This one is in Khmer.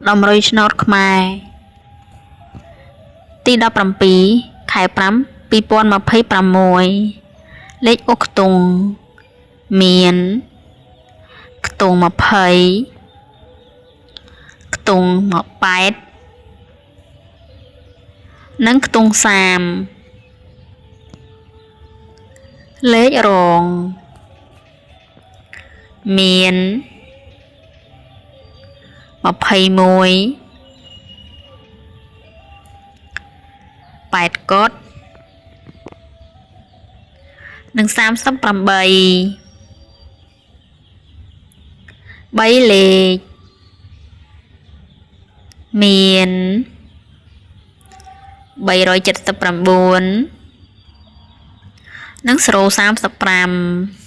ដំរុយឆ្នោតខ្មែរទី17ខែ5 2026លេខអុកខ្ទង់មានខ្ទង់20ខ្ទង់18និងខ្ទង់30លេខរងមាន21 8កុដនិង38 3លេខមាន379និង035